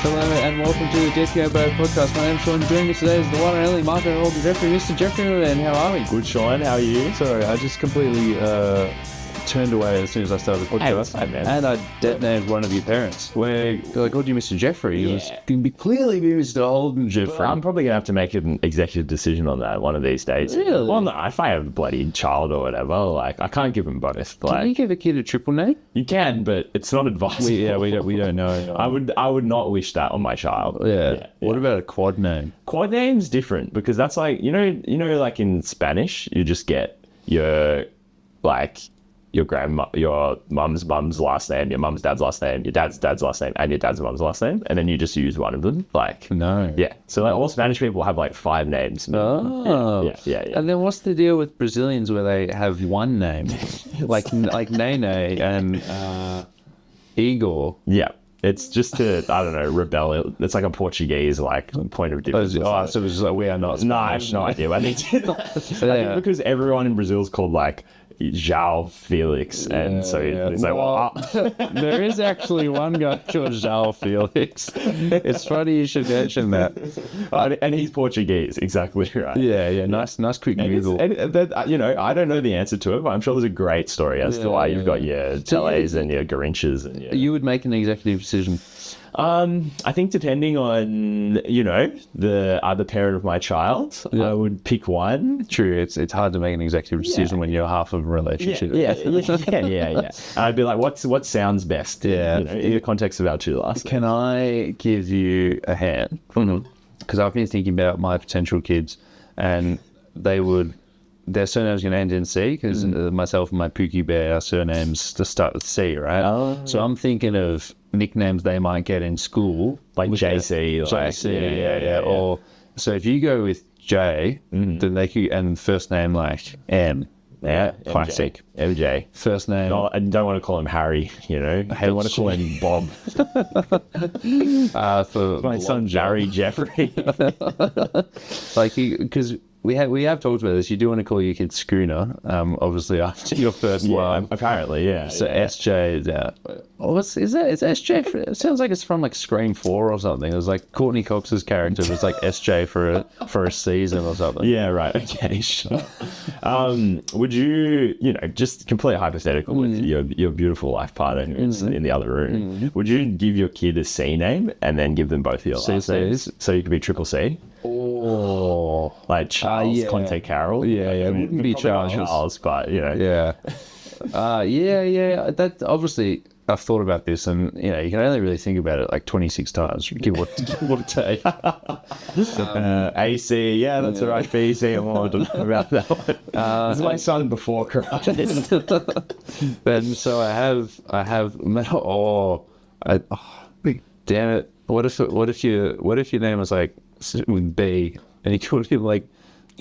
Hello and welcome to the Death Go Bow podcast. My name's Sean. Joining me today is the one and only Marco Holden Jeffrey. Mr. Jeffrey, and how are we? Good, Sean. How are you? Sorry, I just completely turned away as soon as I started the podcast. And I dead-named one of your parents. Where I called you Mr. Jeffrey. Yeah. It was going to clearly be Mr. Holden Jeffrey. I'm probably going to have to make an executive decision on that one of these days. Really? Well, no, if I have a bloody child or whatever, like, I can't give them both. Like, Can you give a kid a triple name? you can, but it's not advisable. We don't know. I would not wish that on my child. Yeah. What about a quad name? Quad name's different because that's like, you know, like in Spanish, you just get your mum's last name, your mum's dad's last name, your dad's last name, and your dad's mum's last name, and then you just use one of them. Like, No. yeah. So like all Spanish people have like 5 names. Oh. Yeah. And then what's the deal with Brazilians where they have one name? like Nene and Igor. Yeah. It's just to, I don't know, rebel. It's like a Portuguese, like, point of difference. Oh, so it's just like, we are not No, I have no idea what they did. I think because everyone in Brazil is called, like, João Felix, and so it's like, well, there is actually one guy called João Felix. It's funny you should mention that. and he's Portuguese, exactly right. Yeah, nice quick Google. And that, I don't know the answer to it, but I'm sure there's a great story as to why you've got your Teles and your Garinchas and your... You would make an executive decision. I think depending on, the other parent of my child, I would pick one. True, it's hard to make an executive decision when you're half of a relationship. Yeah. I'd be like, what sounds best? Yeah. In the context of our two last names. Can I give you a hand? Because I've been thinking about my potential kids, and their surnames going to end in C, because myself and my Pookie Bear, our surnames to start with C, right? Oh. So I'm thinking of nicknames they might get in school. Like JC. JC, Or, so if you go with J, then they could, and first name like M. Yeah, classic. MJ. First name. No, I don't want to call him Harry, I want to call him Bob. For My son, Harry Jeffrey. because we have talked about this. You do want to call your kid Schooner, obviously after your first one. Apparently, yeah. So SJ is out. Is that? Is SJ? It sounds like it's from like Scream 4 or something. It was like Courtney Cox's character was like SJ for a season or something. Yeah, right. Okay, sure. Would you, just complete hypothetical with your beautiful life partner who's in the other room, would you give your kid a C name and then give them both your last names? So you could be triple C? Oh. Like Charles Conte Carroll? Yeah. It wouldn't be Charles, but, Yeah. That obviously... I've thought about this, and you can only really think about it like 26 times. Give or take. AC, yeah, that's all right. BC, I'm all about that one. This is my son before Christ. Then so I have. Damn it! What if your name was like with B, and you called him like?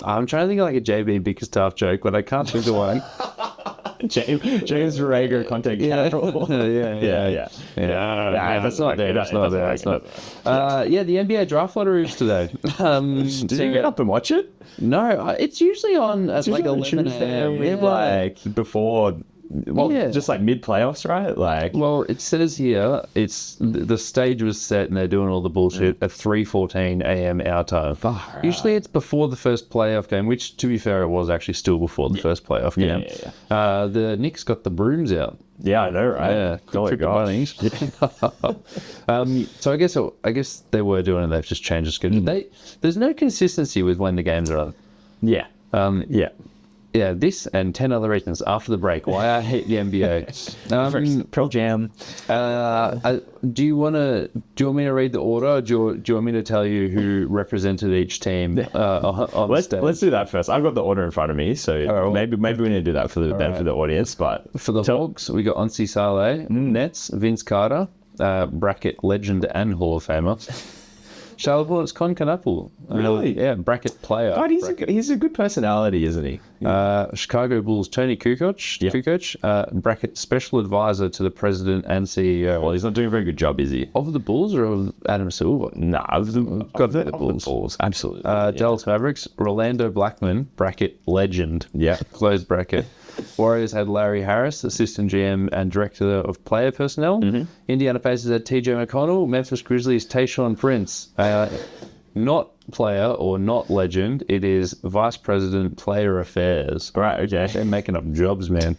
I'm trying to think of like a JB Big Stuff joke, but I can't think of one. James Rager contact Carroll. Yeah. That's not there. That's not. Yeah, the NBA draft lottery is today. Did you get up and watch it? No, it's usually on at like 11 a.m. Like before. Well, just like mid-playoffs, right? Like, well, it says here the stage was set and they're doing all the bullshit at 3:14 a.m. our time. Usually it's before the first playoff game, which, to be fair, it was actually still before the first playoff game. Yeah. The Knicks got the brooms out. Yeah, I know, right? Yeah, so I guess they were doing it. They've just changed the schedule. There's no consistency with when the games are on. Yeah. Yeah, this and 10 other reasons after the break why I hate the NBA. Pearl Jam. Do you want me to read the order, or do you want me to tell you who represented each team on the stage? Let's do that first. I've got the order in front of me, so maybe we need to do that for the benefit of the audience. But for the Hawks, we got Onsi Saleh, Nets, Vince Carter, bracket legend and Hall of Famer. Charlotte Hornets, Con Canapul. Really? Yeah, bracket player. God, he's a good personality, isn't he? Chicago Bulls, Tony Kukoc, bracket special advisor to the president and CEO. Well, he's not doing a very good job, is he? Of the Bulls or of Adam Silver? No, of the Bulls. Absolutely. Dallas Mavericks, Rolando Blackman, bracket legend. Yeah. Closed bracket. Warriors had Larry Harris, assistant GM and director of player personnel. Indiana Pacers had TJ McConnell. Memphis Grizzlies, Tayshaun Prince. Not player or not legend. It is vice president player affairs. Right, okay. They're making up jobs, man.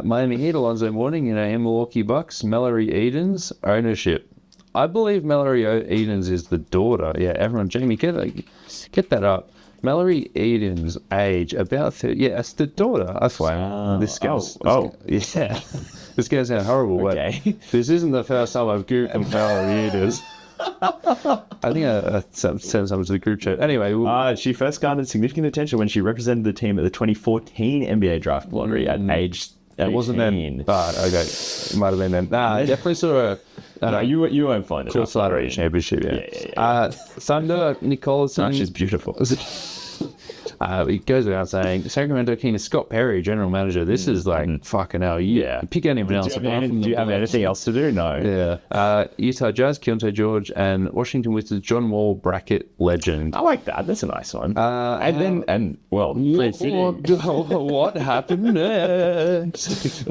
Miami Heat, Alonzo Mourning, Milwaukee Bucks, Mallory Edens, ownership. I believe Mallory Edens is the daughter. Yeah, everyone, Jamie, get that up. Mallory Edens' age, about 30. Yeah, it's the daughter. I swear. This guy's... yeah. This guy's sound horrible, Okay. but this isn't the first time I've Googled Mallory Edens. I think I sent something to the group chat. Anyway, she first garnered significant attention when she represented the team at the 2014 NBA draft lottery at age 18. it wasn't then. Okay, it might have been then. Nah, definitely saw a no, you won't find it. courtside championship. Yeah. Thunder, Nicole. She's beautiful. He goes around saying, Sacramento King is Scott Perry, general manager. This is like fucking hell. Pick anyone else. Do you have anything else to do? No. Yeah. Utah Jazz, Keontae George, and Washington Wizards, John Wall, bracket legend. I like that. That's a nice one. What happened next?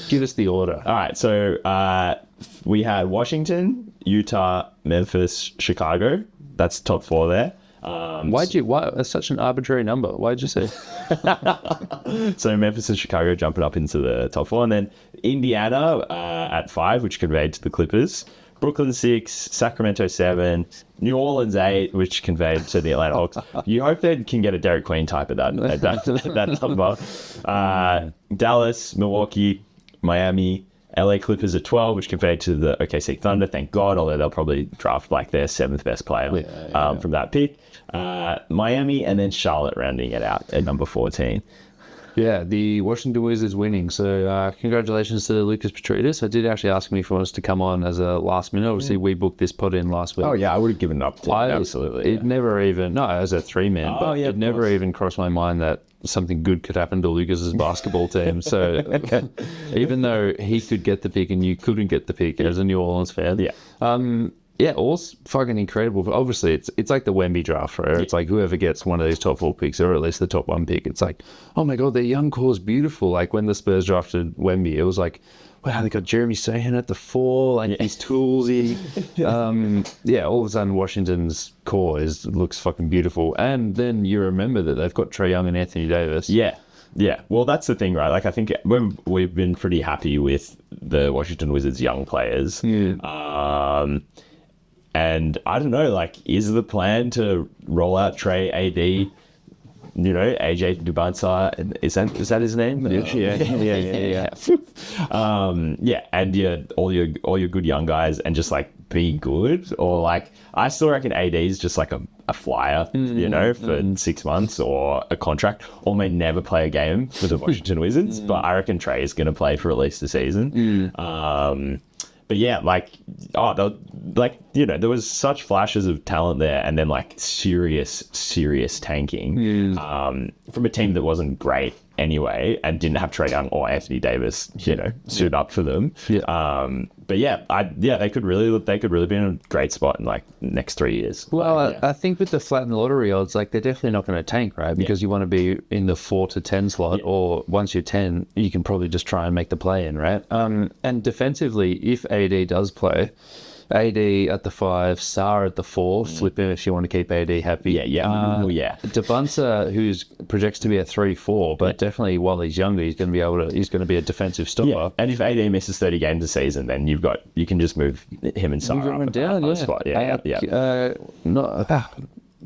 Give us the order. All right. So we had Washington, Utah, Memphis, Chicago. That's top 4 there. Why that's such an arbitrary number? Why'd you say? So Memphis and Chicago jumping up into the top 4, and then Indiana at 5, which conveyed to the Clippers. Brooklyn 6, Sacramento 7, New Orleans 8, which conveyed to the Atlanta Hawks. You hope they can get a Derek Queen type of that number. Dallas, Milwaukee, Miami, LA Clippers at 12, which conveyed to the OKC Thunder, thank God, although they'll probably draft like their 7th best player from that pick. Miami, and then Charlotte rounding it out at number 14. Yeah, the Washington Wizards winning. So congratulations to Lucas Petridis. I did actually ask him if he wants to come on as a last minute. Obviously, we booked this pod in last week. Oh, yeah, I would have given up to him. Absolutely. It never even... No, as a 3-man. But it never even crossed my mind that something good could happen to Lucas's basketball team. So even though he could get the pick and you couldn't get the pick as a New Orleans fan. Yeah, all's fucking incredible. But obviously, it's like the Wemby draft, right? It's like whoever gets one of these top 4 picks, or at least the top 1 pick, it's like, oh my God, their young core is beautiful. Like when the Spurs drafted Wemby, it was like, wow, they got Jeremy Sohan at the 4, like he's toolsy. All of a sudden, Washington's core looks fucking beautiful. And then you remember that they've got Trae Young and Anthony Davis. Yeah, well, that's the thing, right? Like, I think we've been pretty happy with the Washington Wizards' young players. And I don't know, like, is the plan to roll out Trey, AD, AJ Dubasa? Is that his name? Yeah. And all your good young guys, and just like be good, or like I still reckon AD is just like a flyer, for 6 months or a contract, or may never play a game for the Washington Wizards. But I reckon Trey is going to play for at least a season. But yeah, there was such flashes of talent there, and then like serious tanking from a team that wasn't great anyway, and didn't have Trae Young or Anthony Davis, suit up for them. But they could really be in a great spot in like next 3 years. Well, I think with the flattened lottery odds, like they're definitely not going to tank, right? Because you want to be in the 4 to 10 slot, or once you're 10, you can probably just try and make the play in, right? And defensively, if AD does play, AD at the 5, Sarr at the 4, flip him if you want to keep AD happy. Dubasa, who's projects to be a 3-4, but definitely while he's younger, he's going to be a defensive stopper. Yeah. And if AD misses 30 games a season, then you can just move him and Sarr up down, spot.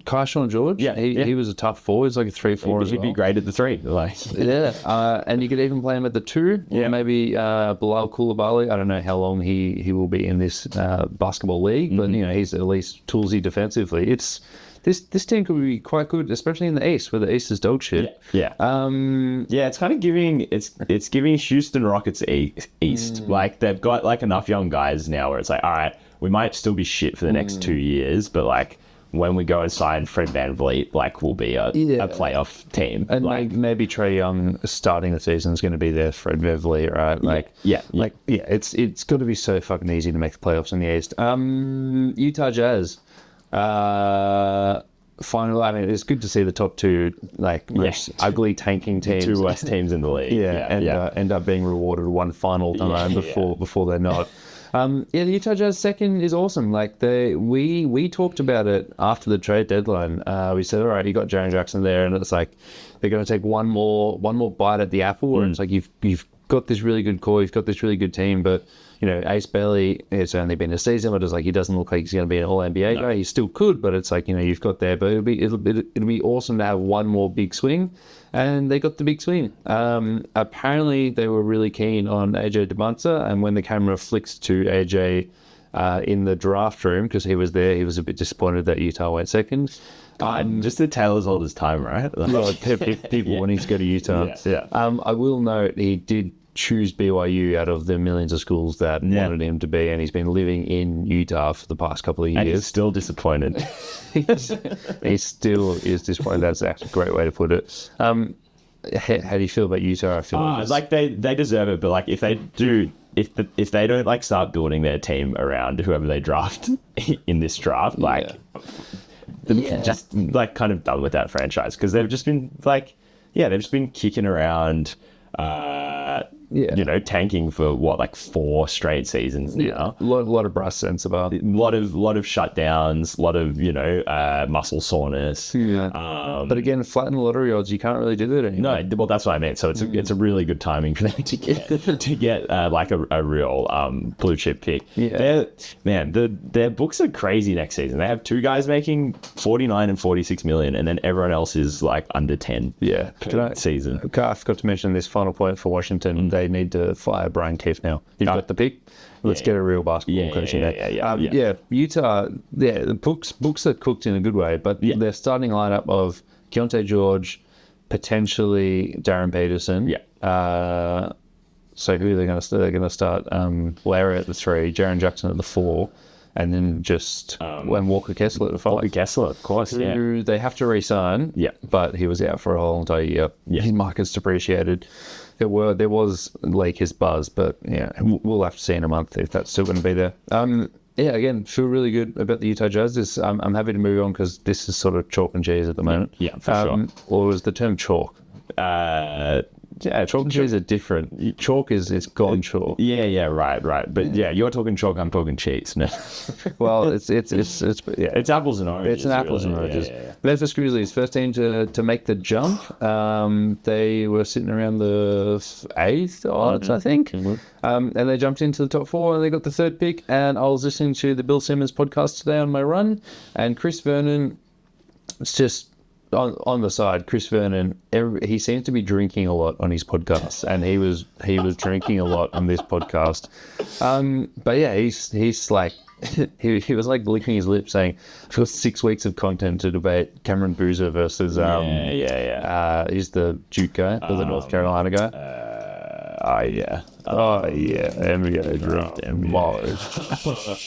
Kaishawn George, he was a tough 4. He's like a 3-4 as well. He'd be great at the 3. And you could even play him at the 2. Or maybe Bilal Coulibaly. I don't know how long he will be in this basketball league, but he's at least toolsy defensively. This team could be quite good, especially in the East, where the East is dog shit. It's kind of giving it's giving Houston Rockets East. Like they've got like enough young guys now where it's like, all right, we might still be shit for the next 2 years, but like when we go and sign Fred VanVleet, like we'll be a playoff team. And like, maybe Trae Young starting the season is going to be their Fred VanVleet, right? It's got to be so fucking easy to make the playoffs in the East. Utah Jazz. final. I mean, it's good to see the top two most ugly tanking teams, two worst teams in the league. End up being rewarded one final time before they're not. The Utah Jazz second is awesome. Like we talked about it after the trade deadline. We said, all right, you got Jaren Jackson there, and it's like they're going to take one more bite at the apple. Where it's like you've got this really good core, you've got this really good team, but Ace Bailey, it's only been a season, but it's like he doesn't look like he's going to be an All-NBA guy. He still could, but it's like you've got there. But it'll be awesome to have one more big swing, and they got the big swing. Apparently, they were really keen on AJ DeMonza, and when the camera flicks to AJ in the draft room, because he was there, he was a bit disappointed that Utah went second. Just the tale as old as time, right? People wanting to go to Utah. Yeah. I will note he did choose BYU out of the millions of schools that wanted him to be, and he's been living in Utah for the past couple of years. And he's still disappointed. He still is disappointed. That's actually a great way to put it. How do you feel about Utah? I feel like they deserve it, but like if they do, if they don't like start building their team around whoever they draft in this draft, just like kind of done with that franchise, because they've just been they've just been kicking around. Tanking for 4 straight seasons now. A lot of brass sense about it. A lot of shutdowns, a lot of muscle soreness. But again, flatten the lottery odds, you can't really do that anymore. No, well, that's what I meant. So it's a really good timing for them to get a real blue chip pick. Yeah. Their books are crazy next season. They have 2 guys making 49 and 46 million, and then everyone else is like under 10 per season. I forgot to mention this final point for Washington. They need to fire Brian Keefe now. You've got the pick. Let's get a real basketball coach in there. Utah, the books are cooked in a good way, but their starting lineup of Keontae George, potentially Darren Peterson. So who are they going to start? They're going to start Larry at the 3, Jaren Jackson at the 4, and then just when Walker Kessler at the 5. Walker Kessler, of course, who they have to re-sign. But he was out for a whole entire year. His market's depreciated. There was Lakers buzz, but we'll have to see in a month if that's still going to be there. Again, feel really good about the Utah Jazz. I'm happy to move on because this is sort of chalk and cheese at the moment. For sure. Or was the term chalk? Chalk and cheese are different. Chalk is gone chalk. Right. But you're talking chalk, I'm talking cheese. No. Well, it's apples and oranges. It's an apples and oranges. Memphis Grizzlies, first team to make the jump. They were sitting around the 8th odds, I think. And they jumped into the top 4 and they got the 3rd pick. And I was listening to the Bill Simmons podcast today on my run, and Chris Vernon, it's just on the side, Chris Vernon, he seems to be drinking a lot on his podcast, and he was drinking a lot on this podcast. But he's like, he was like licking his lips saying, I've got 6 weeks of content to debate Cameron Boozer versus he's the Duke guy, or the North Carolina guy. NBA draft.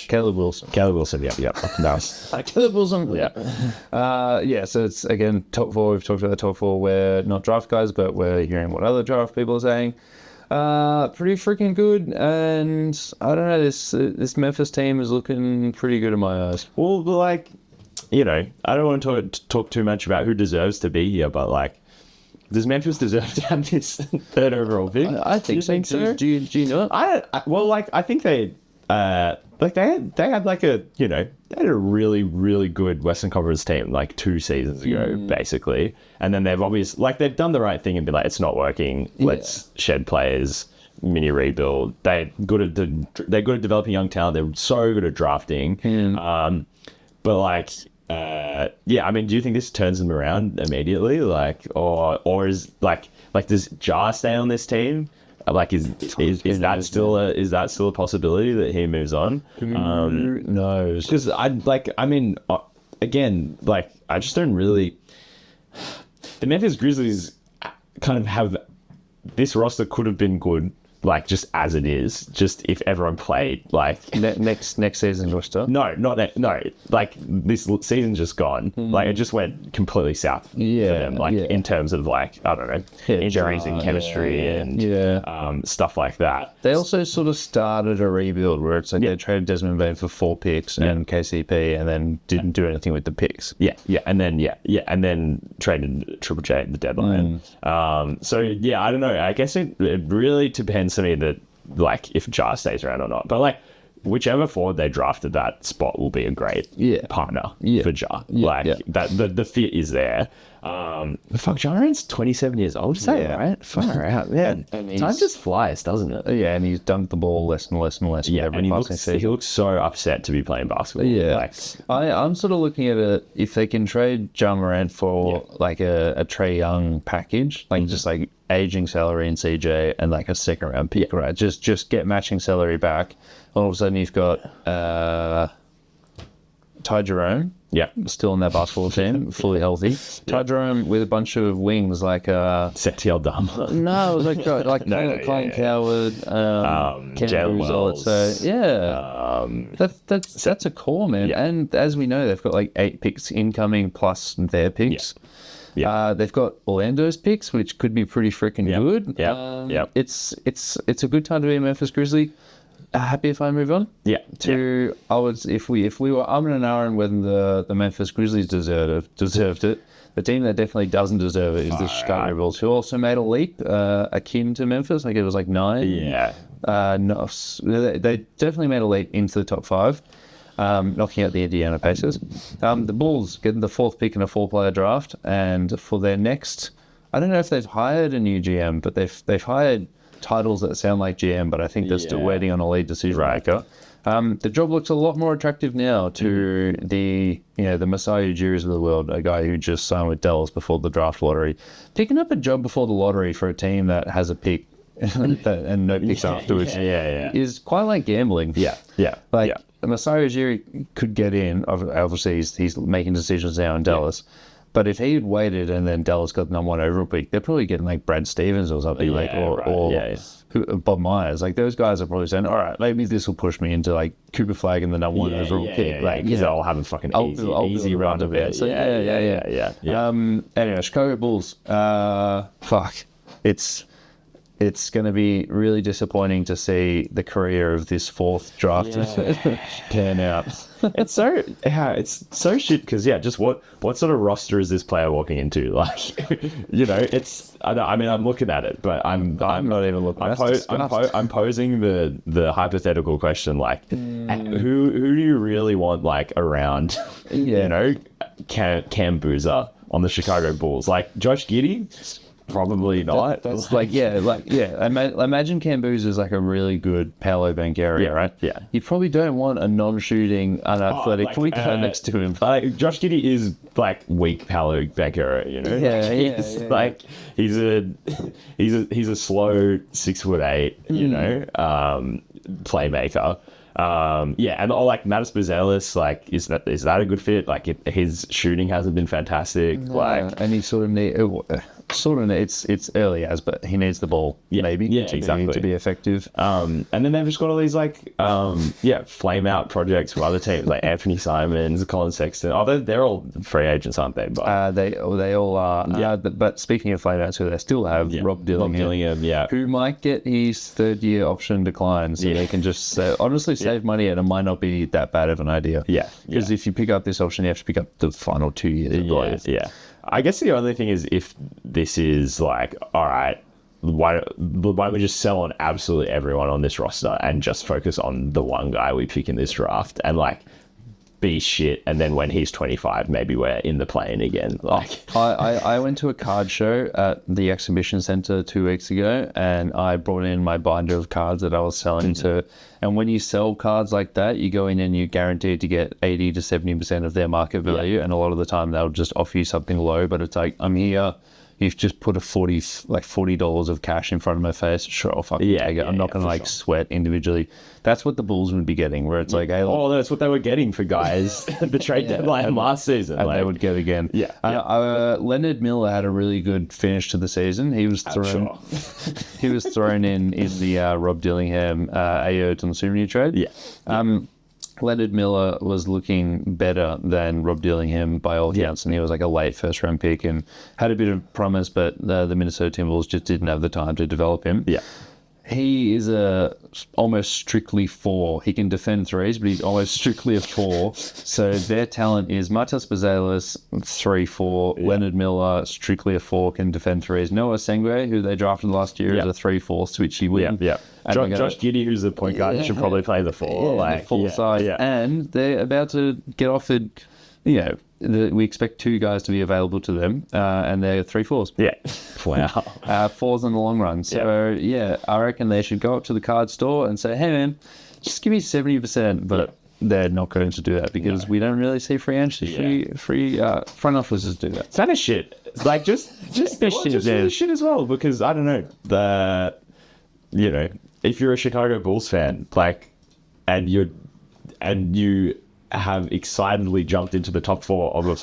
Caleb Wilson. Yep. Nice. Caleb Wilson. So it's, again, top 4. We've talked about the top 4. We're not draft guys, but we're hearing what other draft people are saying. Pretty freaking good. And I don't know, this Memphis team is looking pretty good in my eyes. Well, I don't want to talk too much about who deserves to be here, but does Memphis deserve to have this 3rd overall pick? I think so. Do you know it? I think they they had a really, really good Western Conference team 2 seasons ago, basically. And then they've obviously they've done the right thing and been like, it's not working. Let's shed players, mini rebuild. They're good at developing young talent. They're so good at drafting. Do you think this turns them around immediately? Or is does Ja stay on this team? Is that still a possibility that he moves on? No, because I just don't really. The Memphis Grizzlies kind of have this roster could have been good like just as it is, just if everyone played like next season's roster. no, not that, no, like this season's just gone. Like it just went completely south for them. Like in terms of like I don't know injuries and chemistry and stuff like that. They also sort of started a rebuild where it's like they traded Desmond Bain for 4 picks and KCP, and then didn't do anything with the picks. And then traded Triple J at the deadline. So yeah, I don't know. I guess it really depends to me that like if Jar stays around or not. But like whichever forward they drafted, that spot will be a great partner for Jar. That the fit is there. Fuck, Jaren's 27 years old, right? Far out, and time just flies, doesn't it? Yeah, and he's dunked the ball less and less and less. Yeah, and he looks so upset to be playing basketball. Yeah, like, I'm sort of looking at it, if they can trade Ja Morant for like a Trae Young package, like just like aging salary in CJ and like a second round pick, right? Just get matching salary back. All of a sudden you've got Ty Jerome. Yeah, still in that basketball team, fully healthy. Ty Jerome with a bunch of wings like Setiel Dama. No, it was like Clint Coward, Jalen Wells. So that's a core, man. And as we know, they've got like 8 picks incoming plus their picks. They've got Orlando's picks, which could be pretty freaking good. It's a good time to be a Memphis Grizzly. Happy if I move on. I was if we were and ahhing whether the Memphis Grizzlies deserved it. The team that definitely doesn't deserve it is the Chicago Bulls, who also made a leap akin to Memphis. Like it was like 9. They definitely made a leap into the top 5, knocking out the Indiana Pacers. The Bulls getting the 4th pick in a 4-player draft, and for their next, I don't know if they've hired a new GM, but they've hired titles that sound like GM, but I think they're still waiting on a lead decision maker. The job looks a lot more attractive now to the Masai Ujiri's of the world, a guy who just signed with Dallas before the draft lottery. Picking up a job before the lottery for a team that has a pick and no picks afterwards is quite like gambling. Masai Ujiri could get in. Obviously, he's making decisions now in Dallas. But if he had waited and then Dallas got the number 1 overall pick, they're probably getting like Brad Stevens or something, or Bob Myers. Like those guys are probably saying, all right, maybe this will push me into like Cooper Flag and the number 1 overall pick. Because I'll have a fucking easy run of it. So anyway, Chicago Bulls. Fuck. It's going to be really disappointing to see the career of this 4th draft pan out. It's so shit because just what sort of roster is this player walking into? Like, I'm looking at it, but I'm not even looking. I'm posing the hypothetical question, like, who do you really want like around? Cam Boozer on the Chicago Bulls, like Josh Giddey. Probably not. That's imagine Cam Boozer is like a really good Paolo Banchero, right? Yeah. You probably don't want a non-shooting, unathletic point guard next to him. Like Josh Giddey is like weak Paolo Banchero, he's a slow 6'8", playmaker. And like Mattis Buzelis, like is that a good fit? Like his shooting hasn't been fantastic. And he sort of it's early but he needs the ball to be effective. And then they've just got all these like flame out projects from other teams like Anthony Simons, Colin Sexton. They're all free agents, aren't they? But they all are. But speaking of flame outs, they still have Rob Dillingham, who might get his 3rd year option declined, so they can just honestly save money, and it might not be that bad of an idea. Because if you pick up this option, you have to pick up the final 2 years. I guess the only thing is if this is like, all right, why don't we just sell on absolutely everyone on this roster and just focus on the one guy we pick in this draft and like be shit, and then when he's 25 maybe we're in the plane again. Like I went to a card show at the exhibition center 2 weeks ago, and I brought in my binder of cards that I was selling to, and when you sell cards like that, you go in and you're guaranteed to get 80 to 70% of their market value, and a lot of the time they'll just offer you something low, but it's like, I'm here you've just put $40 of cash in front of my face, sure, I'll fucking take it. I'm not going to sweat individually. That's what the Bulls would be getting, where it's like, hey, that's what they were getting for guys at the trade deadline last season. And they would get again. Leonard Miller had a really good finish to the season. He was thrown, he was thrown in the Rob Dillingham Ayo Tonsumia trade. Leonard Miller was looking better than Rob Dillingham by all accounts, and he was like a late first-round pick and had a bit of promise, but the Minnesota Timberwolves just didn't have the time to develop him. He is almost strictly 4. He can defend threes, but he's almost strictly a 4. So their talent is Matas Bazelis, 3-4. Leonard Miller, strictly a 4, can defend threes. Noah Sengwe, who they drafted last year, is a 3-4 switchy wing. Josh Giddey, who's the point guard, should probably play the 4. The 4 side. And they're about to get offered, we expect 2 guys to be available to them, and they're 3-4s. Wow. 4s in the long run. So, I reckon they should go up to the card store and say, hey, man, just give me 70%. But they're not going to do that because we don't really see free agency. Free front offices do that. It's kind of shit. Like, just shit as well, because, I don't know, if you're a Chicago Bulls fan, and you have excitedly jumped into the top 4 of a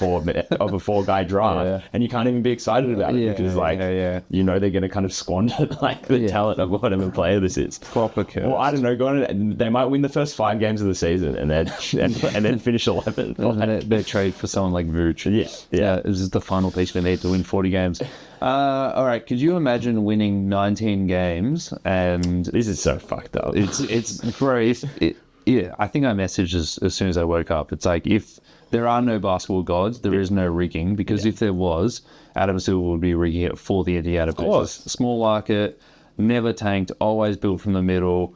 4 guy draft, and you can't even be excited about it because they're going to kind of squander the talent of whatever player this is. Proper curse. Well, I don't know. They might win the first 5 games of the season and then finish 11. They trade for someone like Vooch. This is the final piece we need to win 40 games. All right, could you imagine winning 19 games? And this is so fucked up. I think I messaged as soon as I woke up. It's like, if there are no basketball gods, there is no rigging, because if there was, Adam Silver would be rigging it for the Indiana Pacers. Small market, never tanked, always built from the middle.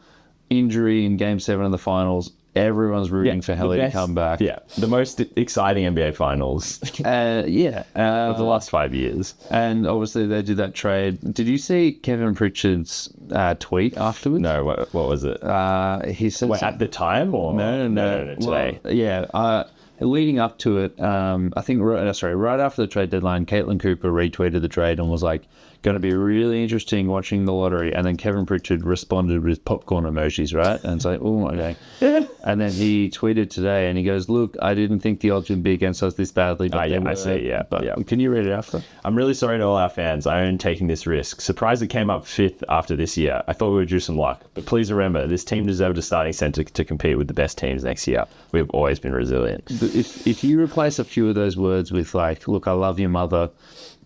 Injury in Game 7 of the finals. Everyone's rooting for Helly to come back. The most exciting NBA finals of the last 5 years. And obviously they did that trade. Did you see Kevin Pritchard's tweet afterwards? No, what was it? He said... at the time? Or No, today. Well, leading up to it, I think, right after the trade deadline, Caitlin Cooper retweeted the trade and was like, going to be really interesting watching the lottery. And then Kevin Pritchard responded with popcorn emojis, right? And it's like, oh, okay. And then he tweeted today and he goes, look, I didn't think the odds would be against us this badly. But I see, But can you read it after? I'm really sorry to all our fans. I own taking this risk. Surprised it came up 5th after this year. I thought we would do some luck. But please remember, this team deserved a starting center to compete with the best teams next year. We've always been resilient. If you replace a few of those words with like, look, I love your mother,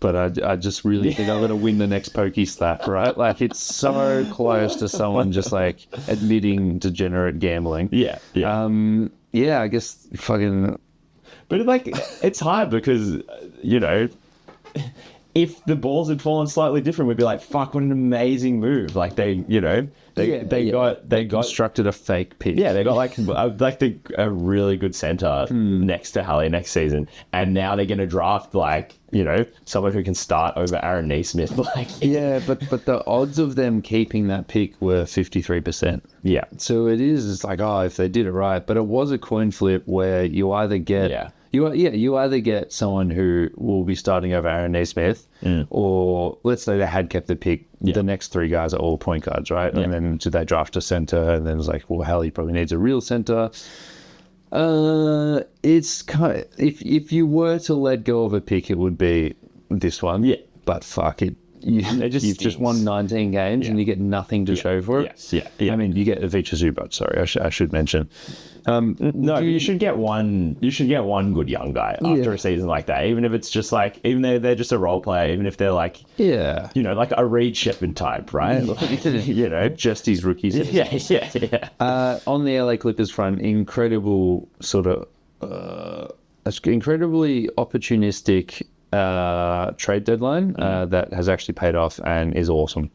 but I just really think I'm going to win the next pokey slap, right? Like, it's so close to someone just like admitting degenerate gambling. I guess fucking... But it's hard because, if the balls had fallen slightly different, we'd be like, fuck, what an amazing move. Like, they constructed a fake pick. Yeah, they got a really good center next to Halle next season. And now they're going to draft someone who can start over Aaron Naismith. But the odds of them keeping that pick were 53%. Yeah. So it's like, if they did it right. But it was a coin flip where you either get... You either get someone who will be starting over Aaron Naismith, or let's say they had kept the pick. The next 3 guys are all point guards, right? And then did they draft a center? And then it's like, well, Hallie probably needs a real center. It's kind of, if you were to let go of a pick, it would be this one. Yeah, but fuck it. You've just won 19 games and you get nothing to show for it. I mean, you get Ivica Zubac. Sorry, I should mention. You should get one. You should get one good young guy after a season like that. Even if it's just like, even though they're just a role player, even if they're like, like a Reed Shepherd type, right? Just his rookies. On the LA Clippers front, incredible sort of, incredibly opportunistic trade deadline that has actually paid off and is awesome.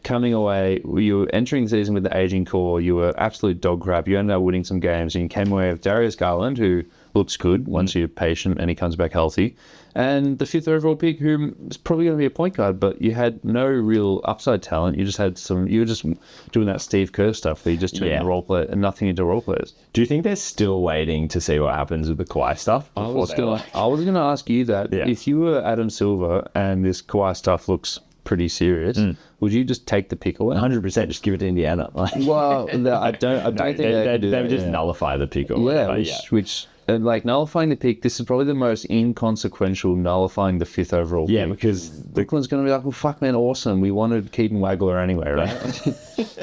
Coming away, you were entering the season with the aging core, you were absolute dog crap, you ended up winning some games, and you came away with Darius Garland, who looks good once you're patient and he comes back healthy. And the 5th overall pick, who is probably going to be a point guard, but you had no real upside talent. You just had you were just doing that Steve Kerr stuff where you just turn the role play and nothing into role players. Do you think they're still waiting to see what happens with the Kawhi stuff? I was going to ask you that. Yeah. If you were Adam Silver and this Kawhi stuff looks pretty serious, would you just take the pick away? 100%, just give it to Indiana. Like, Well, I don't think they do would that, just yeah. nullify the pick or whatever. Which like nullifying the pick, this is probably the most inconsequential nullifying the 5th overall pick. Yeah, because Brooklyn's going to be like, well, fuck, man, awesome. We wanted Keaton Wagler anyway, right?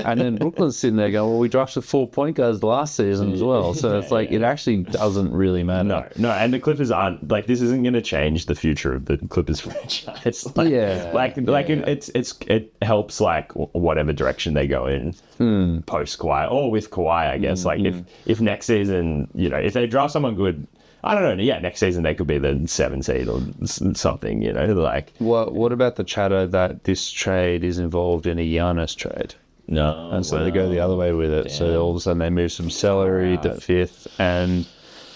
And then Brooklyn's sitting there going, well, we drafted 4 point guards last season as well. So it's like, it actually doesn't really matter. No, and the Clippers aren't, like, this isn't going to change the future of the Clippers franchise. Like, it helps, like, whatever direction they go in post Kawhi, or with Kawhi, I guess. Like, if next season, you know, if they draft someone good, I don't know, yeah, next season they could be the 7 seed or something, you know, like. What about the chatter that this trade is involved in a Giannis trade? No. And so they go the other way with it. So all of a sudden they move some salary to 5th, and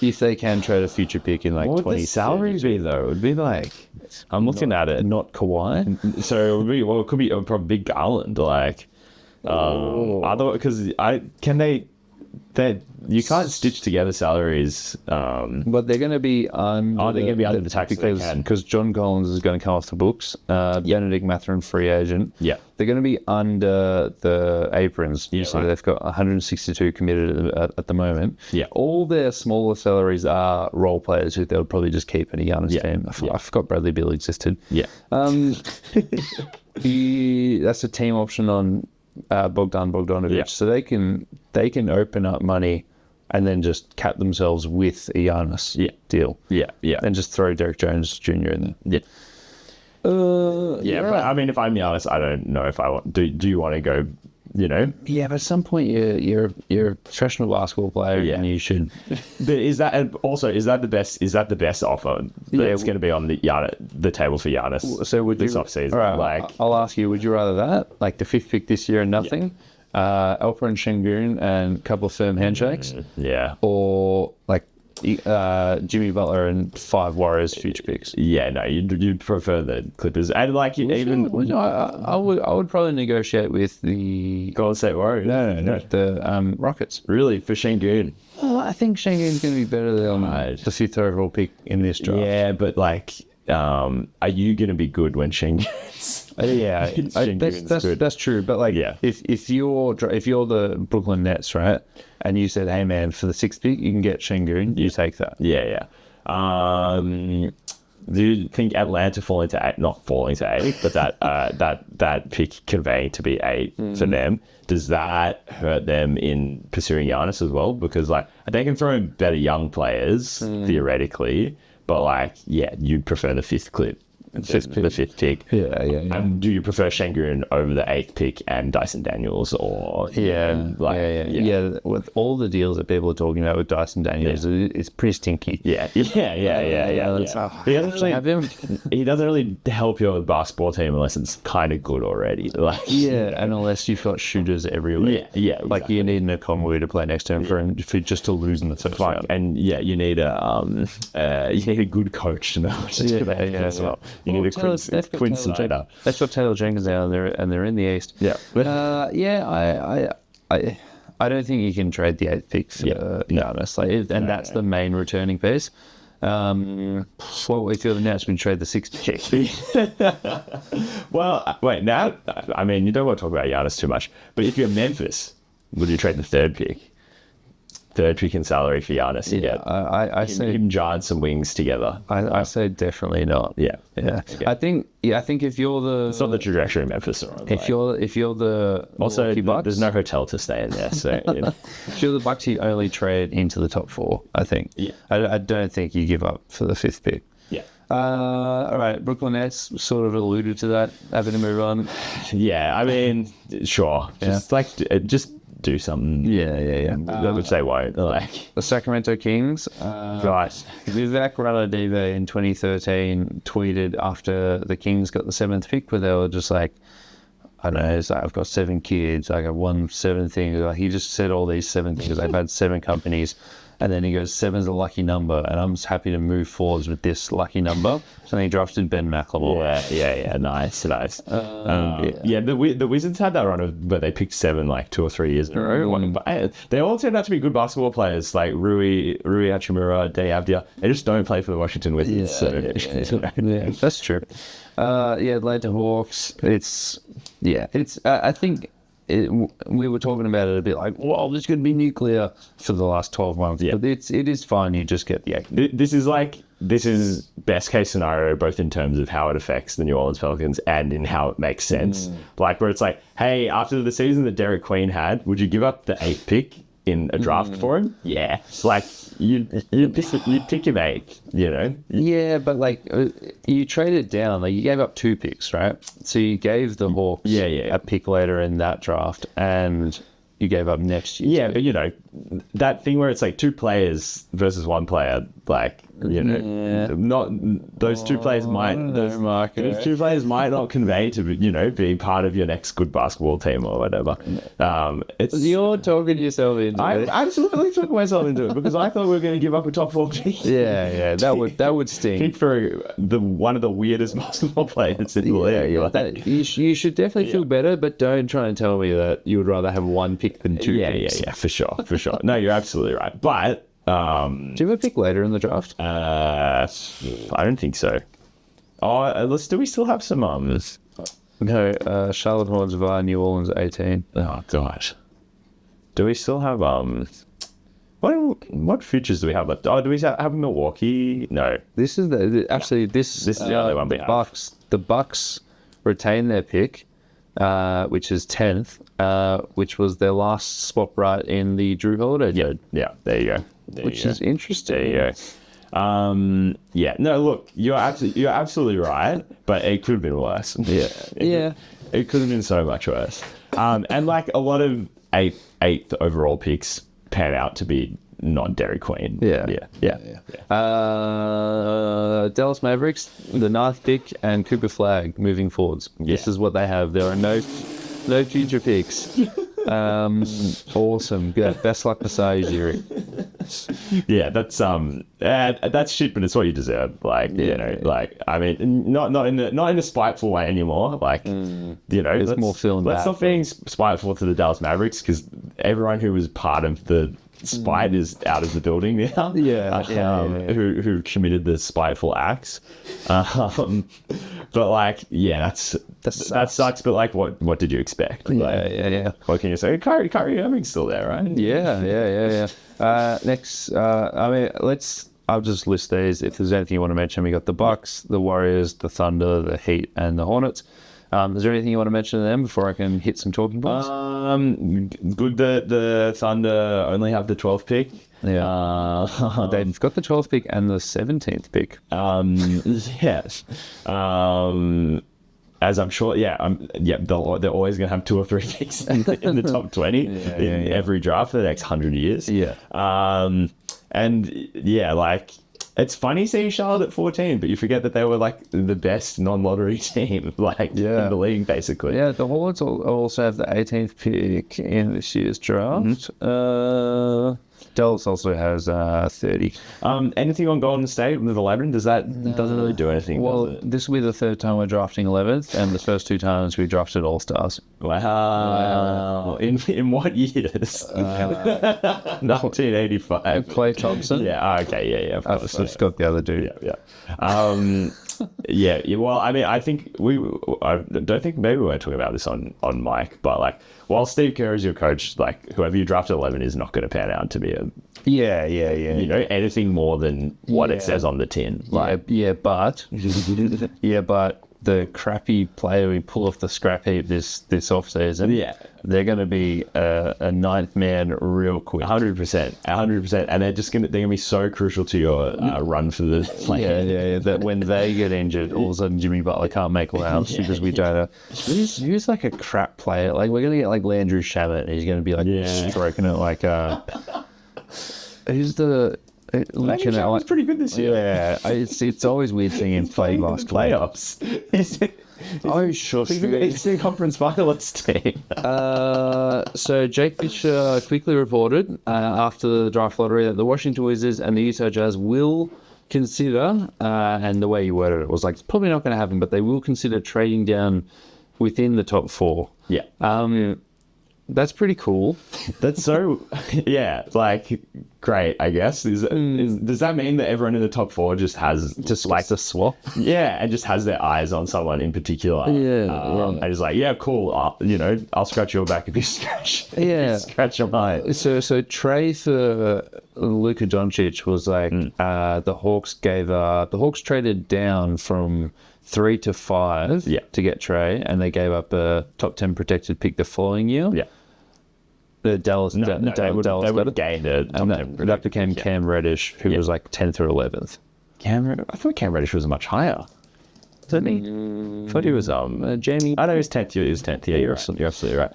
if they can trade a future pick in like What would 20 the salaries be though? It would be like, I'm looking at it. not Kawhi. So it would be, well, it could be probably big Garland, like, other, because you can't stitch together salaries. But they're going to be under. They're going to be under the tax because John Collins is going to come off the books. Benedict Mathurin, free agent. Yeah. They're going to be under the aprons. Yeah, So right. they've got 162 committed at the moment. Yeah. All their smaller salaries are role players who they'll probably just keep in a Giannis team. I forgot Bradley Beal existed. Yeah. That's a team option on Bogdan Bogdanovic. Yeah. So they can open up money and then just cap themselves with a Giannis deal. Yeah. Yeah. And just throw Derek Jones Jr. in there. Yeah. But I mean, if I'm honest, I don't know if I want. Do you want to go? You know? Yeah, but at some point you're a professional basketball player, and you should. But is that the best? Is that the best offer that's going to be on the table for Giannis? So would this you? offseason? All right, like, I'll ask you: would you rather that, like the 5th pick this year and nothing, Alperen Şengün and a couple of firm handshakes, or like Jimmy Butler and 5 Warriors future picks? Yeah, no, you'd prefer the Clippers, and like I would probably negotiate with the Golden State Warriors. No, the Rockets. Really, for Şengün. Well, I think Şengün's going to be better than the 5th overall pick in this draft. Yeah, but like, are you going to be good when Şengün's? That's true. But like, if you're the Brooklyn Nets, right, and you said, hey man, for the 6th pick you can get Şengün, you take that. Yeah. Do you think Atlanta not falling to 8, but that pick conveying to be 8 for them, does that hurt them in pursuing Giannis as well? Because like, they can throw in better young players theoretically, but like, you'd prefer the 5th clip. The 5th pick. Yeah. And do you prefer Şengün over the 8th pick and Dyson Daniels, or with all the deals that people are talking about with Dyson Daniels, it's pretty stinky. Yeah. He doesn't really help your basketball team unless it's kind of good already. Like, and unless you've got shooters everywhere. Exactly. Like you need an Okongwu to play next to him for just to lose in the first round. And you need a good coach to know what to do that as well. You need a Quinn Snyder. They've got Taylor Jenkins out there, and they're in the East. Yeah. I don't think you can trade the 8th pick for Giannis. That's the main returning piece. What if you're the Nets, we trade the 6th pick? Well, wait, now, I mean, you don't want to talk about Giannis too much, but if you're Memphis, would you trade the 3rd pick? 3rd pick in salary for Giannis. I say him giant some wings together. I say definitely not. Yeah. I think if you're the, it's not the trajectory of Memphis. If you're the also Bucks, there's no hotel to stay in there. So if you're the Bucks, you only trade into the top 4. I think. Yeah. I don't think you give up for the 5th pick. Yeah. All right, Brooklyn Nets sort of alluded to that. Having to move on. Yeah, I mean, sure. Just do something. Yeah. Which they won't. Like the Sacramento Kings. Guys, Vivek Ranadive in 2013 tweeted after the Kings got the 7th pick, where they were just like, I don't know, it's like, I've got 7 kids, I got 7 things. Like, he just said all these 7 things. They've had 7 companies. And then he goes, 7's a lucky number, and I'm just happy to move forwards with this lucky number. So then he drafted Ben McLemore. Yeah. Nice. Yeah. The Wizards had that run but they picked 7 like 2 or 3 years in a row. But they all turned out to be good basketball players, like Rui Hachimura, Day Avdia. They just don't play for the Washington Wizards. Yeah, that's true. Atlanta Hawks. I think we were talking about it a bit like, well, this could be nuclear for the last 12 months. Yeah. But it is fine. You just get the act. This is best case scenario, both in terms of how it affects the New Orleans Pelicans and in how it makes sense. Like where it's like, hey, after the season that Derek Queen had, would you give up the 8th pick in a draft for him? Yeah. Like you'd pick him 8, you know? Yeah, but like you traded down, like you gave up 2 picks, right? So you gave the Hawks a pick later in that draft, and you gave up next year. Yeah, but you know, that thing where it's like 2 players versus 1 player, like, you know, not those 2 players those 2 players might not convey to, you know, be part of your next good basketball team or whatever. You're talking yourself into it. I'm absolutely talking myself into it because I thought we were going to give up a top 4 pick. Yeah, that would sting. Pick for one of the weirdest basketball players in the league. You should definitely feel better, but don't try and tell me that you would rather have 1 pick than 2 picks. Yeah, for sure. No, you're absolutely right. But do you have a pick later in the draft? I don't think so. Do we still have some No, Charlotte Hornets via New Orleans 18. Oh gosh. Do we still have what futures do we have left? Oh, do we have Milwaukee? No. This is the only one we have. The Bucks retain their pick, which is 10th, which was their last swap right in the Drew Holiday trade. Yeah, there you go. Which is interesting. There you go. No, look, you're absolutely right, but it could have been worse. Yeah. It could have been so much worse. And like a lot of eighth overall picks pan out to be not Derek Queen. Yeah. Dallas Mavericks, the 9th pick, and Cooper Flag moving forwards. This is what they have. There are no future picks. Awesome. Good. Best luck Masai Ujiri. Yeah, that's shit, but it's what you deserve. Like, you know, like, I mean, not in a spiteful way anymore. Like, you know, it's more feeling bad. Let's stop being spiteful to the Dallas Mavericks because everyone who was part of the spite is out of the building now. Who committed the spiteful acts. But like, yeah, that sucks. But like, what did you expect? Yeah. What can you say? Kyrie Irving's still there, right? Yeah. Next, I'll just list these. If there's anything you want to mention, we got the Bucks, the Warriors, the Thunder, the Heat, and the Hornets. Is there anything you want to mention to them before I can hit some talking points? Good that the Thunder only have the 12th pick. Yeah. They've got the 12th pick and the 17th pick. Yes. As I'm sure, they're always going to have 2 or 3 picks in the top 20 in every draft for the next 100 years. Yeah. Like, it's funny seeing Charlotte at 14, but you forget that they were like the best non-lottery team, in the league, basically. Yeah, the Hornets also have the 18th pick in this year's draft. Dallas also has 30. Anything on Golden State with 11? Doesn't really do anything. Well, this will be the 3rd time we're drafting 11th, and the first 2 times we drafted All Stars. Wow! In what years? 1985. Klay Thompson. Yeah. Okay. Yeah. Of course. I've got the other dude. Yeah. Well, I mean, I don't think maybe we weren't talking about this on mic, but like, while Steve Kerr is your coach, like whoever you draft at 11 is not going to pan out to be you know, anything more than what it says on the tin. Like, but the crappy player we pull off the scrap heap this off season, they're going to be a 9th man real quick. 100%, and they're gonna be so crucial to your run for the play. That when they get injured, all of a sudden Jimmy Butler can't make layups because we don't know who's like a crap player. Like we're going to get like Landry Shamet, and he's going to be like stroking it like who's the Looking at was pretty good this year. yeah, it's always weird seeing him play basketball. Playoffs. Oh, sure. It's the conference finalists team. So Jake Fisher quickly reported after the draft lottery that the Washington Wizards and the Utah Jazz will consider, and the way you worded it was like, it's probably not going to happen, but they will consider trading down within the top 4. Yeah. That's pretty cool. That's so, yeah, like, great, I guess. Does that mean that everyone in the top 4 just has Like the swap. yeah, and just has their eyes on someone in particular? Yeah. And it's like, yeah, cool. I'll scratch your back if you scratch. Yeah. Scratch mine. So trade for Luka Doncic was like the Hawks traded down from 3 to 5 to get Trey, and they gave up a top 10 protected pick the following year. Yeah. The Dallas, They would have gained a top 10 that became Cam Reddish, who was like 10th or 11th. I thought Cam Reddish was much higher. Didn't he? I thought he was Jamie. I know he was 10th. He was 10th. Yeah, you're absolutely right.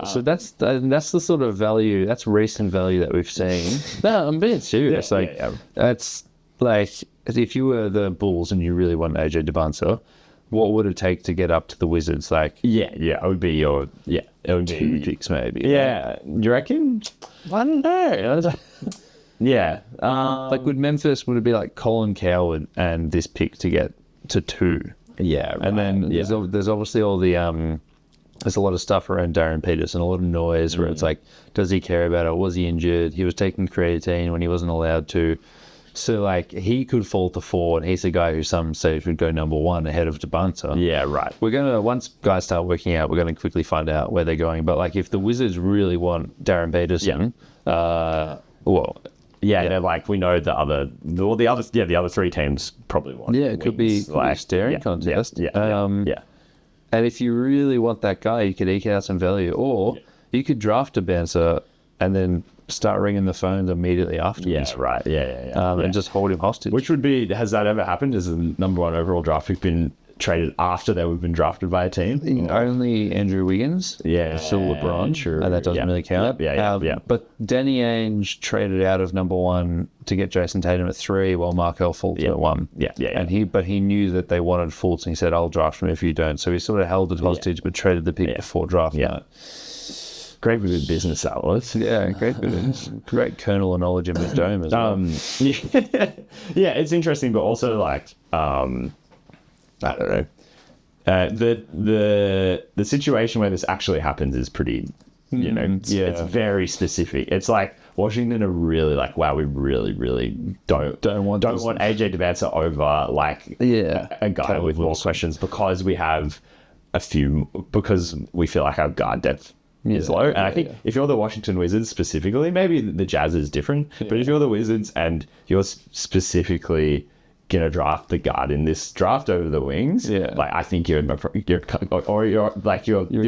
So that's the sort of value. That's recent value that we've seen. No, I'm being serious. That's like, if you were the Bulls and you really want AJ DeBanza, what would it take to get up to the Wizards? Like, it would be it would be 2 picks maybe. Yeah, you reckon? I don't know. Yeah. Like, would Memphis, would it be like Colin Coward and this pick to get to 2? Yeah, right. And then there's obviously all the there's a lot of stuff around Darren Peterson, a lot of noise where it's like, does he care about it? Was he injured? He was taking creatine when he wasn't allowed to. So, like, he could fall to 4, and he's the guy who some say would go number 1 ahead of DeBanza. Yeah, right. We're going to, once guys start working out, we're going to quickly find out where they're going. But, like, if the Wizards really want Darren Peterson, they're like, we know the other 3 teams probably want. Yeah, it could be a staring contest. Yeah. And if you really want that guy, you could eke out some value. Or you could draft DeBanza and then start ringing the phones immediately afterwards. Yeah, right. Yeah. And just hold him hostage. Which would be, has that ever happened? Has the number 1 overall draft pick been traded after they would been drafted by a team? Only Andrew Wiggins. Yeah. Still LeBron. Sure. And that doesn't really count. Yeah. But Danny Ainge traded out of number 1 to get Jason Tatum at 3 while Markelle Fultz at 1. Yeah. And he knew that they wanted Fultz, and he said, I'll draft him if you don't. So he sort of held it hostage, but traded the pick before draft night. Great bit of business that was. Yeah, great kernel of knowledge in his dome as well. Yeah, it's interesting, but also like, I don't know. The situation where this actually happens is pretty, it's very specific. It's like Washington are really like, wow, we really, really don't want AJ DeBanza over like a guy with more questions because we have because we feel like our guard depth is low. And I think if you're the Washington Wizards specifically, maybe the Jazz is different, but if you're the Wizards and you're specifically gonna draft the guard in this draft over the wings, like I think you're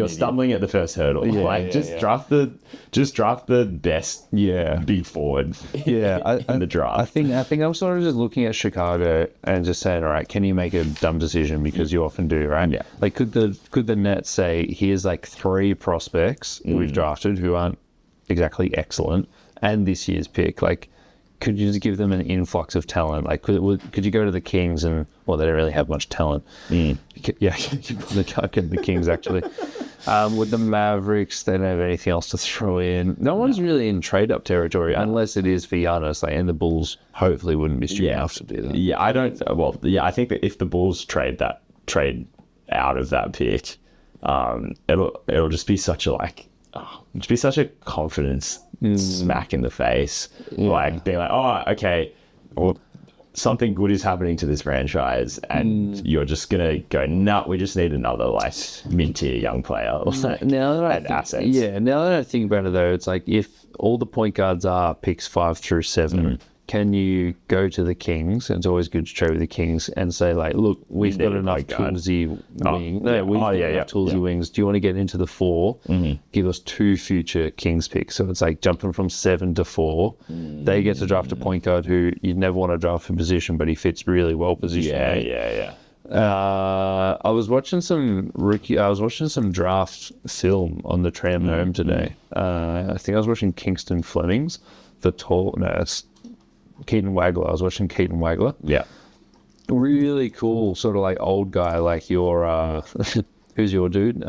stumbling at the first hurdle. Draft the best big forward in the draft. I think I'm sort of just looking at Chicago and just saying, all right, can you make a dumb decision, because you often do, right? Yeah. Like, could the Nets say, here's like 3 prospects we've drafted who aren't exactly excellent, and this year's pick, like, could you just give them an influx of talent? Like, could you go to the Kings and, well, they don't really have much talent. Yeah, the Kings, actually. With the Mavericks, they don't have anything else to throw in. No one's really in trade-up territory, unless it is for Giannis, like, and the Bulls hopefully wouldn't be stupid enough to do that. Yeah, I think that if the Bulls trade out of that pick, it'll just be such a confidence smack in the face, like being like, oh, okay, or something good is happening to this franchise, and you're just gonna go, no, we just need another like mid-tier young player. Now that assets. Now that I think about it, though, it's like, if all the point guards are picks 5 through 7. Can you go to the Kings, and it's always good to trade with the Kings, and say, like, look, we've got enough toolsy wings. Do you want to get into the 4? Give us 2 future Kings picks. So it's like jumping from 7 to 4. They get to draft a point guard who you'd never want to draft for position, but he fits really well positioned. Yeah. I was watching some draft film on the tram home today. I think I was watching Kingston Fleming's. Keaton Wagler. I was watching Keaton Wagler. Yeah. Really cool, sort of like old guy, like your who's your dude?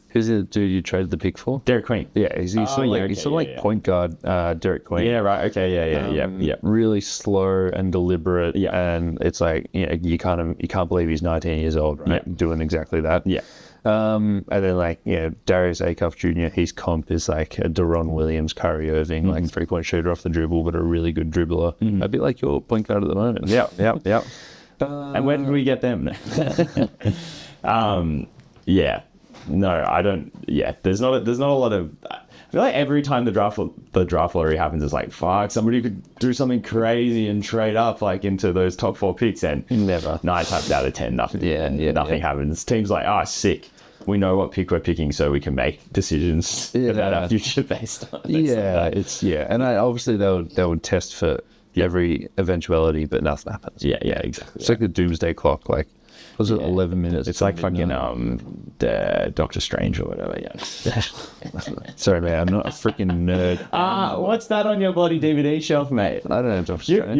Who's the dude you traded the pick for? Derek Queen. Yeah, he's sort of like point guard, Derek Queen. Yeah, right. Okay, yeah. Really slow and deliberate. Yeah. And it's like, you can't believe he's 19 years old, right? Doing exactly that. Yeah. And then like, Darius Acuff Jr., his comp is like a Deron Williams, Kyrie Irving, like 3-point shooter off the dribble, but a really good dribbler. A bit like your point guard at the moment. Yeah. And when did we get them? Yeah. No, I don't. Yeah, there's not a lot of. I feel like every time the draft lottery happens, it's like, fuck, somebody could do something crazy and trade up like into those top 4 picks, and Never. 9 times out of 10, nothing. Nothing Yeah. happens. Teams like, sick. We know what pick we're picking, so we can make decisions about our future based on. And obviously they would test for every eventuality, but nothing happens. Yeah, exactly. It's like the doomsday clock. Like, was it 11 minutes? It's like fucking Doctor Strange or whatever. Yeah. Sorry, man, I'm not a freaking nerd. What's that on your bloody DVD shelf, mate? I don't know. Doctor Do Strange.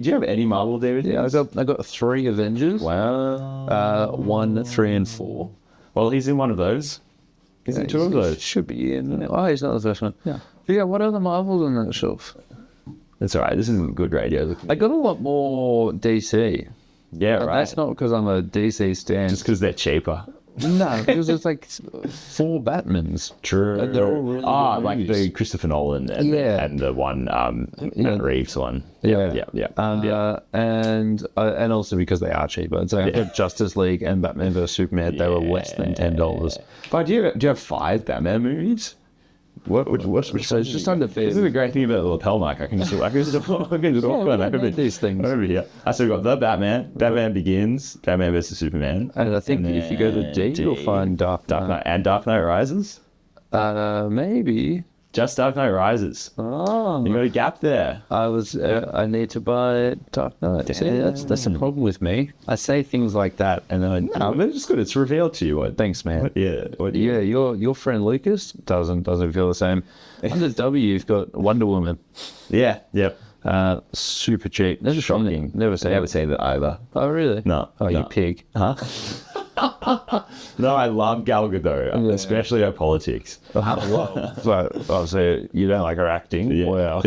you have any Marvel DVDs? Yeah, I got 3 Avengers. Wow. 1, 3, and 4. Well, he's in one of those. He's in 2 of those. Should be in. Oh, he's not the first one. Yeah. But yeah, what other Marvels on that shelf? That's all right. This isn't good radio. I got a lot more DC. Yeah, And right. that's not because I'm a DC stan. Just because they're cheaper. No, because it's like 4 Batmans. True. And they're all really good like movies. the Christopher Nolan and the one Matt Reeves one. Yeah. Yeah. And also because they are cheaper. So I've got Justice League and Batman vs Superman. They were less than $10. But do you have 5 Batman movies? Which So it's just under fair. This is the great thing about the lapel mic. I can just walk on over these things. over here. So we've got the Batman Begins, Batman vs Superman, And I think if you go to D, you'll find Dark Knight. and Dark Knight Rises. Maybe. Just Dark Knight Rises. Oh, You got a gap there. I need to buy Dark Knight. See, that's the problem with me. I say things like that, and then No, but it's good. It's revealed to you what. thanks, man. What Yeah, your friend Lucas doesn't feel the same. Under W, you've got Wonder Woman. Yeah. Yep. Super cheap. That's shocking. Never say Never say that either. Oh, really? No. Oh, you no. pig. Huh? No, I love Gal Gadot, especially her politics. So you don't like her acting? Yeah. Wow.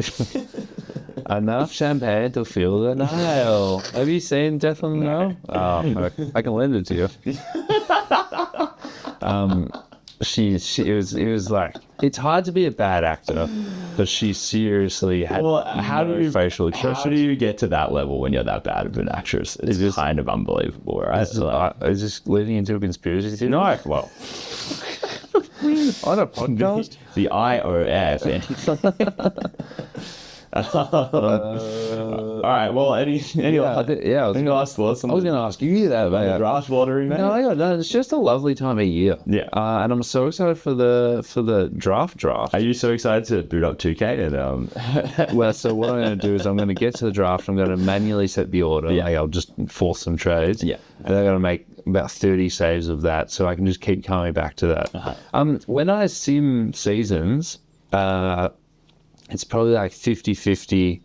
Enough champagne to fill the Nile. Have you seen Death on the Nile? Oh, I can lend it to you. It was like, it's hard to be a bad actor, but she seriously had facial How expressions. do you get to that level when you're that bad of an actress? It's just kind of unbelievable, right? Is this leading into a conspiracy theory? No, well, On a podcast? the IOF. All right. Well, any last thoughts on I was the going to ask you that, mate. draft lottery, man? No, it's just a lovely time of year. Yeah. And I'm so excited for the draft. Are you so excited to boot up 2K? And Well, so what I'm going to do is I'm going to get to the draft. I'm going to manually set the order. Yeah. Like I'll just force some trades. Yeah. And I'm going to make about 30 saves of that, so I can just keep coming back to that. When I sim seasons, it's probably like 50-50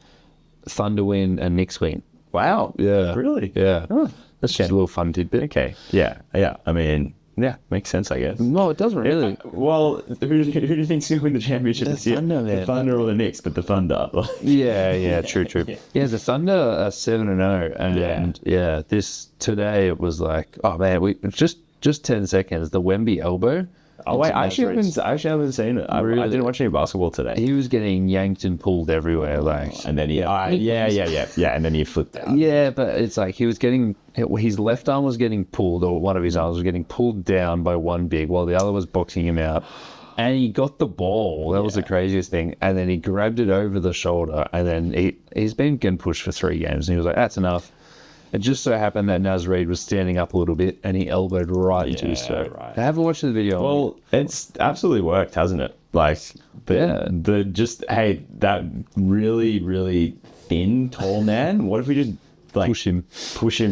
Thunder win and Knicks win. wow. Yeah. Really? Yeah. Oh, That's just a little fun tidbit. okay. Yeah. I mean, yeah, makes sense, I guess. No, it doesn't really. Well, who do you think's going to win the championship this year? Thunder, man. The Thunder or the Knicks, but the Thunder. Yeah, true. Yeah, the Thunder are 7-0, and this today it was like, oh man, we just 10 seconds. The Wemby elbow. Oh wait, I actually haven't seen it. I didn't watch any basketball today. He was getting yanked and pulled everywhere, like. And then and then he flipped out. Yeah, but it's like he was getting his left arm was getting pulled, or one of his arms was getting pulled down by one big, while the other was boxing him out. And he got the ball. That was the craziest thing. And then he grabbed it over the shoulder, and then he's been getting pushed for 3 games, and he was like, "That's enough." It just so happened that Naz Reid was standing up a little bit, and he elbowed right into his throat. right. I haven't watched the video. Well, it's absolutely worked, hasn't it? Like, that really, really thin, tall man. What if we just like push him.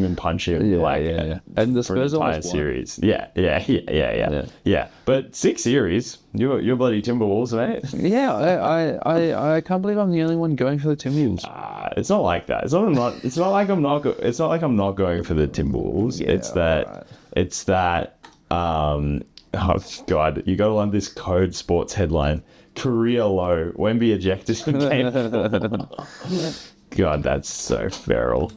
and punch him. Yeah, like, yeah. And the for an Spurs entire almost won. series. Yeah. But 6 series, you're bloody Timberwolves, mate. Yeah, I can't believe I'm the only one going for the Timberwolves. It's not like that. It's not like I'm not going for the Timberwolves. It's that. Oh God, you got to love this Code Sports headline: career low, Wemby ejected from game 4. God, that's so feral.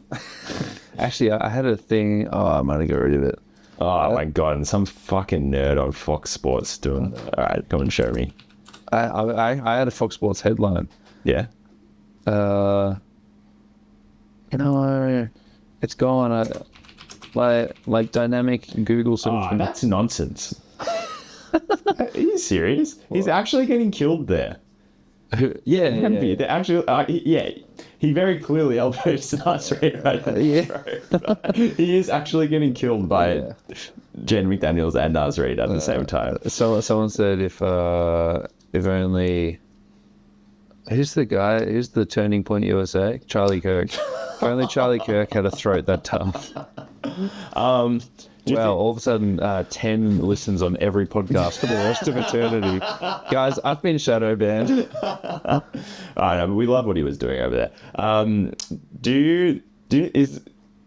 Actually, I had a thing. Oh, I might have got rid of it. Oh my God, and some fucking nerd on Fox Sports doing. All right, come and show me. I had a Fox Sports headline. Yeah. It's gone. Like dynamic Google sort of. That's nonsense. Are you serious? He's actually getting killed there. Yeah. They're actually, he very clearly elbowed Nasri right in the throat. He is actually getting killed by Jen McDaniels and Nasri at the same time. So someone said if only who's the Turning Point USA? Charlie Kirk. If only Charlie Kirk had a throat that tough. All of a sudden, 10 listens on every podcast for the rest of eternity. Guys, I've been shadow banned. I know, but we love what he was doing over there.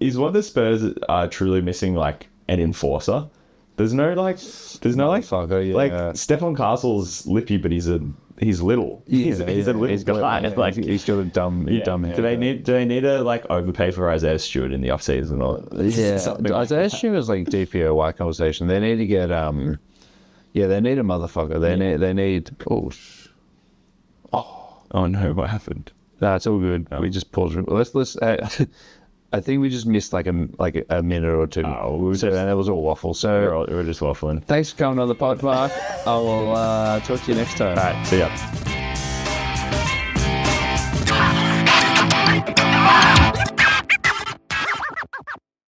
Is what the Spurs are truly missing like an enforcer? There's no Motherfucker, yeah. like Stefan Castle's lippy, but he's little. He's a little guy. Like he's got a dumb hair. Do they need to like overpay for Isaiah Stewart in the off season or something? Isaiah Stewart was like DPOY conversation. They need to get they need a motherfucker. They need Oh no, what happened? That's all good. We just paused. Let's. I think we just missed like a minute or two. And that was all waffle. So we're just waffling. Thanks for coming on the pod, Mark. I will talk to you next time. All right, see ya.